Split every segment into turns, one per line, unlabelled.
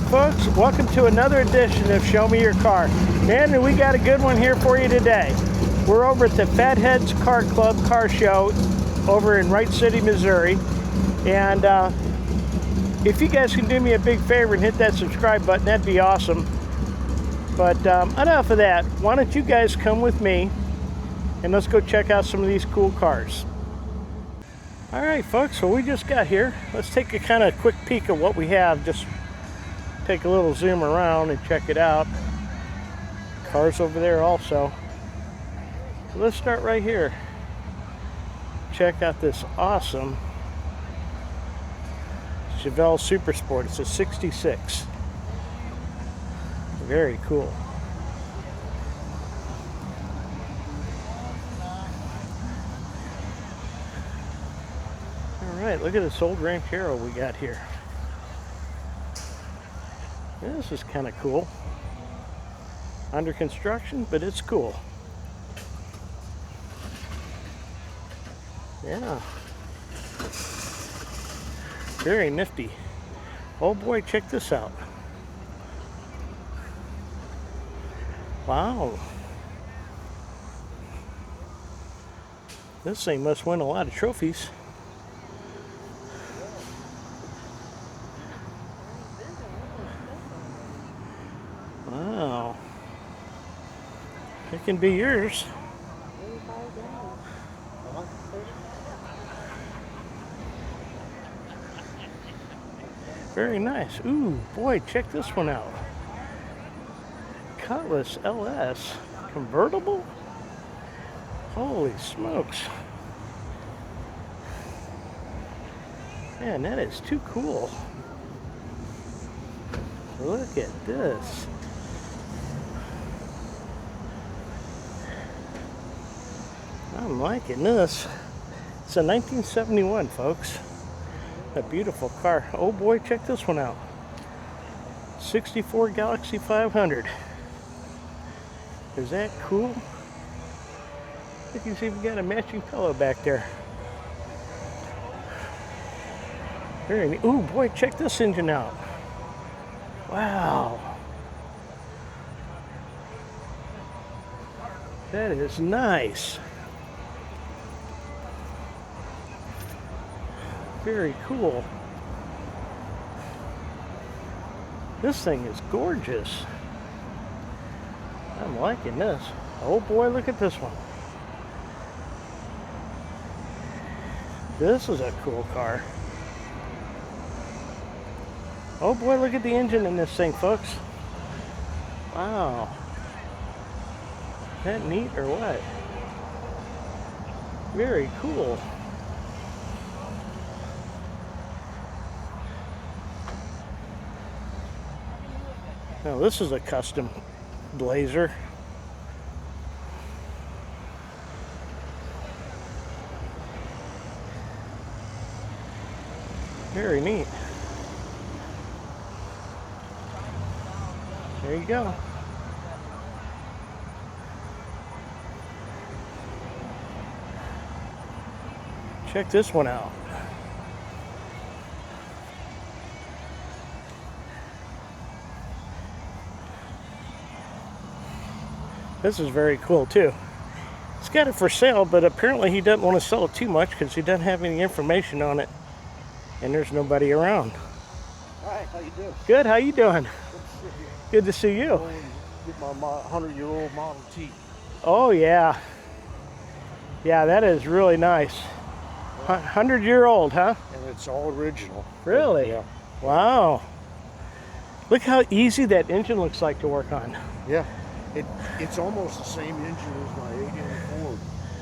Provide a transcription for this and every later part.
right, folks, welcome to another edition of Show Me Your Car. Man, and we got a good one here for you today. We're over at the Fatheads Car Club car show over in Wright City, Missouri. And if you guys can do me a big favor and hit that subscribe button, that'd be awesome. But enough of that. Why don't you guys come with me and let's go check out some of these cool cars. All right, folks, so we just got here. Let's take a kind of quick peek at what we have. Just take a little zoom around and check it out. Cars over there also. So let's start right here. Check out this awesome Chevelle Super Sport. It's a 66. Very cool. All right, look at this old Ranchero we got here. This is kind of cool. Under construction, but it's cool. Yeah. Very nifty. Oh boy, check this out. Wow. This thing must win a lot of trophies. Wow. It can be yours. Very nice. Ooh, boy, check this one out. Cutlass LS convertible? Holy smokes. Man, that is too cool. Look at this. I'm liking this. It's a 1971, folks. A beautiful car. Oh boy, check this one out. 64 Galaxy 500. Is that cool? Look, you see we got a matching pillow back there. Very neat. Ooh boy, check this engine out. Wow. That is nice. Very cool. This thing is gorgeous. I'm liking this. Oh boy, look at this one. This is a cool car. Oh boy, look at the engine in this thing, folks. Wow. Is that neat or what? Very cool. Now this is a custom Blazer. Very neat. There you go. Check this one out. This is very cool too. He's got it for sale, but apparently he doesn't want to sell it too much because he doesn't have any information on it, and there's nobody around.
Hi, how you doing?
Good, how you doing? Good to see you.
Get my 100-year-old Model T.
Oh yeah. Yeah, that is really nice. 100-year-old, huh?
And it's all original.
Really?
Yeah.
Wow. Look how easy that engine looks like to work on.
Yeah. It's almost the same engine as my 88 Ford.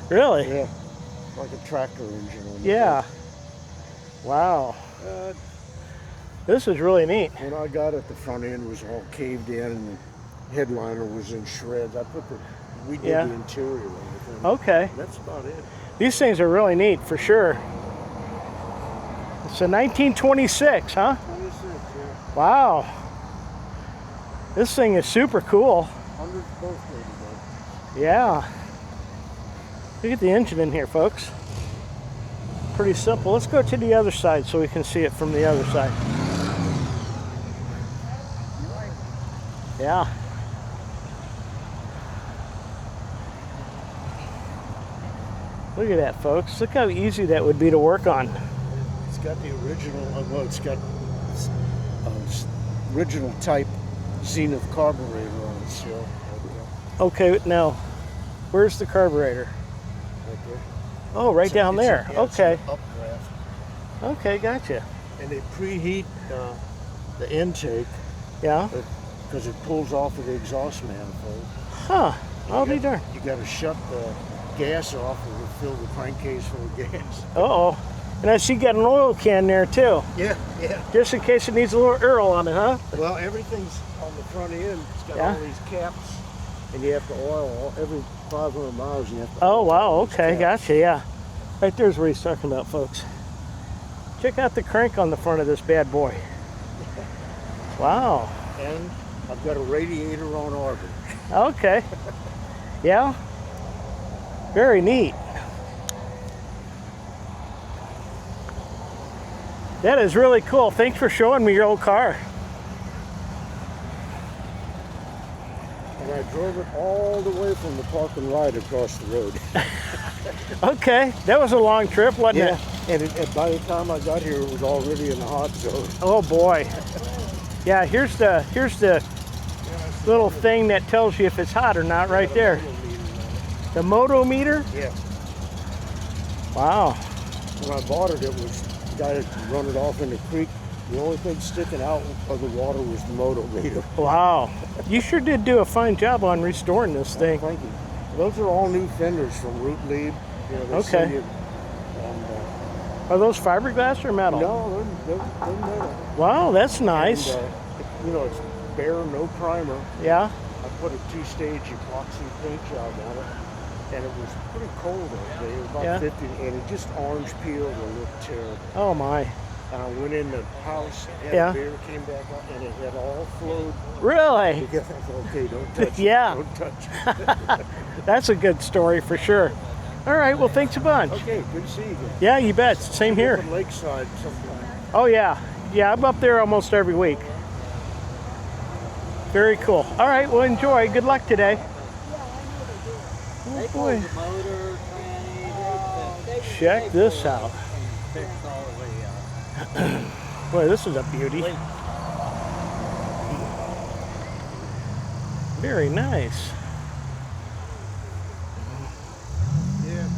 Really?
Yeah. Like a tractor engine.
Yeah. Wow. This is really neat.
When I got it, the front end was all caved in and the headliner was in shreds. We did the interior and everything.
Okay.
That's about it.
These things are really neat for sure. It's a 1926, huh?
26, yeah.
Wow. This thing is super cool.
100th birthday today.
Yeah. Look at the engine in here, folks. Pretty simple. Let's go to the other side so we can see it from the other side. Yeah. Look at that, folks. Look how easy that would be to work on.
It's got the original, well, it's got original type Zenith carburetor on it still.
Okay, now, where's the carburetor?
Right there.
Oh, right down there. Okay.
It's an updraft.
Okay, gotcha.
And they preheat the intake.
Yeah.
Because it pulls off of the exhaust manifold.
Huh. I'll be darned.
You got to shut the gas off or fill the crankcase full of gas.
Uh-oh. And I see you got an oil can there, too.
Yeah, yeah.
Just in case it needs a little Earl on it, huh?
Well, everything's on the front end. It's got
Yeah.
all these caps. And you have to oil every 500 miles. You have to
Oh,
oil
wow.
all these
Okay,
caps.
gotcha, yeah. Right there's what he's talking about, folks. Check out the crank on the front of this bad boy. Wow.
And I've got a radiator on orbit.
Okay. Yeah. Very neat. That is really cool. Thanks for showing me your old car.
And I drove it all the way from the park and ride across the road.
Okay. That was a long trip, wasn't it?
And by the time I got here, it was already in the hot zone.
Oh boy. Yeah, here's the little thing that tells you if it's hot or not right there. The moto meter?
Yeah.
Wow.
When I bought it, it was the guy that run it off in the creek. The only thing sticking out of the water was the moto meter.
Wow. You sure did do a fine job on restoring this thing.
Thank you. Those are all new fenders from Root Lead. You know, they
Okay.
send you,
Are those fiberglass or metal?
no, they're metal.
Wow, that's nice.
And, you know, it's bare, no primer.
Yeah.
I put a two-stage epoxy paint job on it, and it was pretty cold that day. It was about
Yeah.
50, and it just orange peeled and looked terrible.
Oh my.
And I went in the house, had
Yeah.
a beer, came back up, and it had all flowed.
Really?
I thought, okay, don't touch
Yeah.
it. Don't touch it.
That's a good story for sure. All right, well, thanks a bunch.
Okay, good to see you again.
Yeah, you bet. Same here.
Up at Lakeside sometime.
Oh yeah. Yeah, I'm up there almost every week. Very cool. All right, well, enjoy. Good luck today. Oh boy. Check this out. Boy, this is a beauty. Very nice.
Yeah.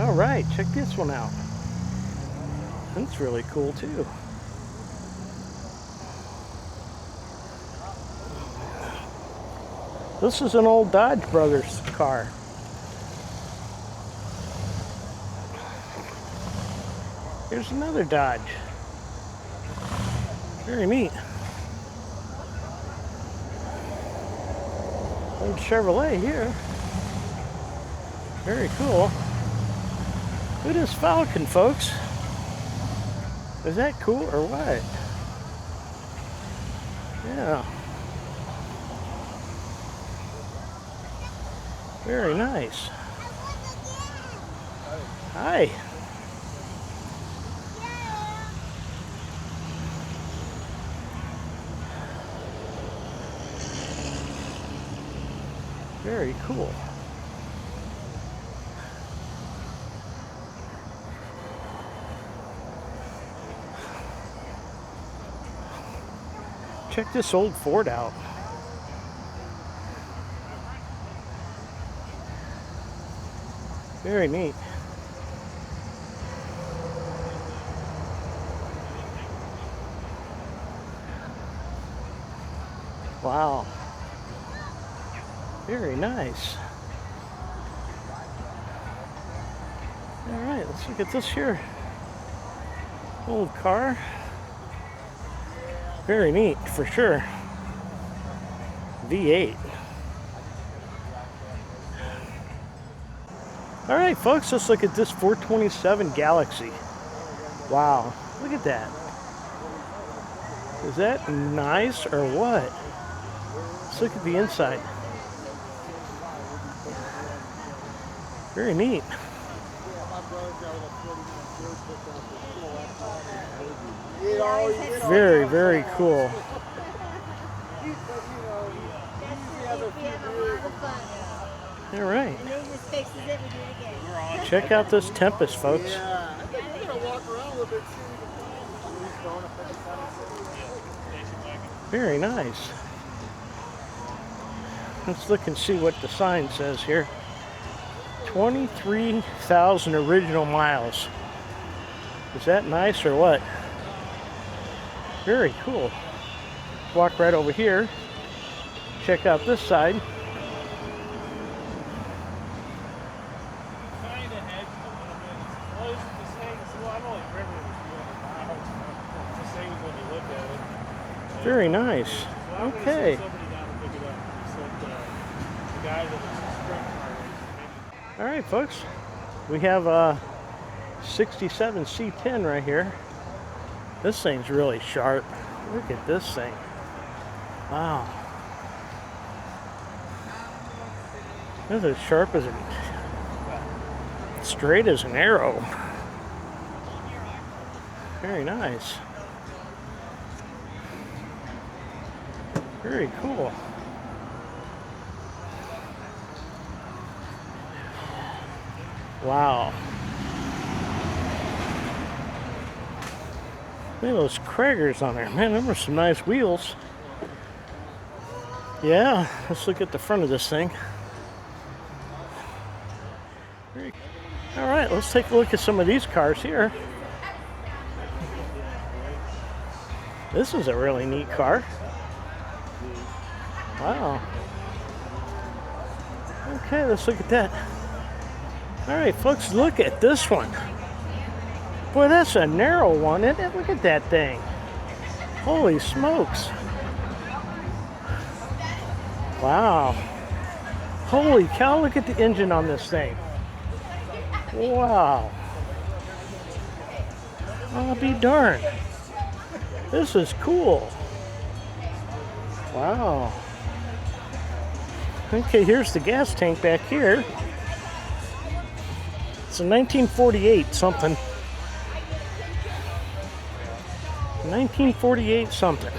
All right, check this one out. That's really cool too. This is an old Dodge Brothers car. Here's another Dodge. Very neat. Old Chevrolet here. Very cool. Look at this Falcon, folks. Is that cool or what? Yeah. Very nice. Hi. Very cool. Check this old Ford out. Very neat. Wow. Very nice. All right, let's look at this here. Old car. Very neat, for sure. V8. All right, folks, let's look at this 427 Galaxy. Wow, look at that. Is that nice or what? Let's look at the inside. Very neat. Very, very cool. All right.
And then just fixes it, we do it again.
Check out this Tempest, folks.
Yeah, I think we're gonna walk around a little bit.
Very nice. Let's look and see what the sign says here. 23,000 original miles. Is that nice or what? Very cool. Walk right over here. Check out this side. Very nice. Okay. All right, folks. We have a 67 C10 right here. This thing's really sharp. Look at this thing. Wow. That's as sharp as straight as an arrow. Very nice. Very cool. Wow. Look at those Diekroegers on there. Man, them are some nice wheels. Yeah, let's look at the front of this thing. All right, let's take a look at some of these cars here. This is a really neat car. Wow. Okay, let's look at that. All right, folks, look at this one. Boy, that's a narrow one, isn't it? Look at that thing. Holy smokes. Wow. Holy cow, look at the engine on this thing. Wow. I'll be darned. This is cool. Wow. Okay, here's the gas tank back here. It's a 1948 something. 1948 something.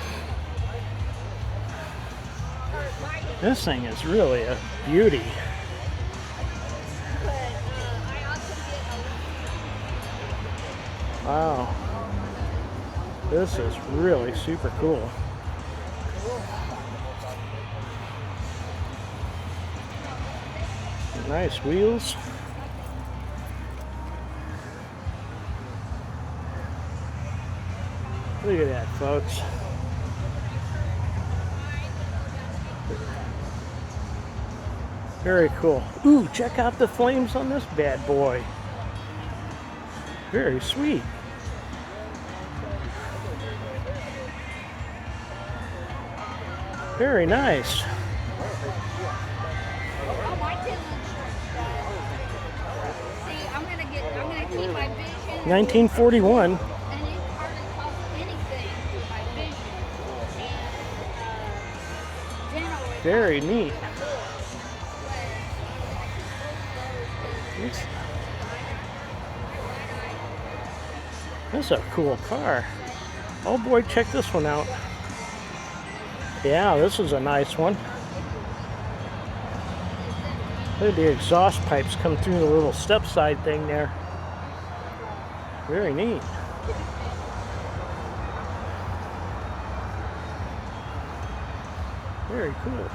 This thing is really a beauty. Wow. This is really super cool. Nice wheels. Look at that, folks. Very cool. Ooh, check out the flames on this bad boy. Very sweet. Very nice. 1941.
And it hardly costs anything for my vision. And
Very neat. That's a cool car. Oh boy, check this one out. Yeah, this is a nice one. Look at the exhaust pipes come through the little step side thing there. Very neat. Very cool.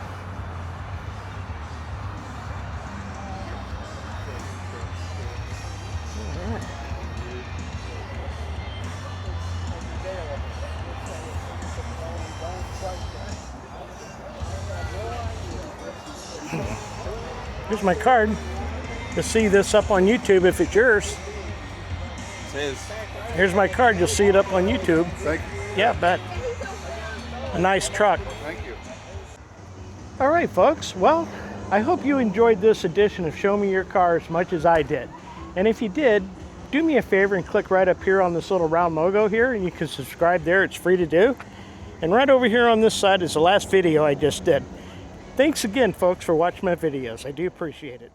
All right. Here's my card to see this up on YouTube if it's yours. Here's my card. You'll see it up on YouTube.
Thank you.
Yeah, bet. A nice truck.
Thank you.
All right, folks. Well, I hope you enjoyed this edition of Show Me Your Car as much as I did. And if you did, do me a favor and click right up here on this little round logo here, and you can subscribe there. It's free to do. And right over here on this side is the last video I just did. Thanks again, folks, for watching my videos. I do appreciate it.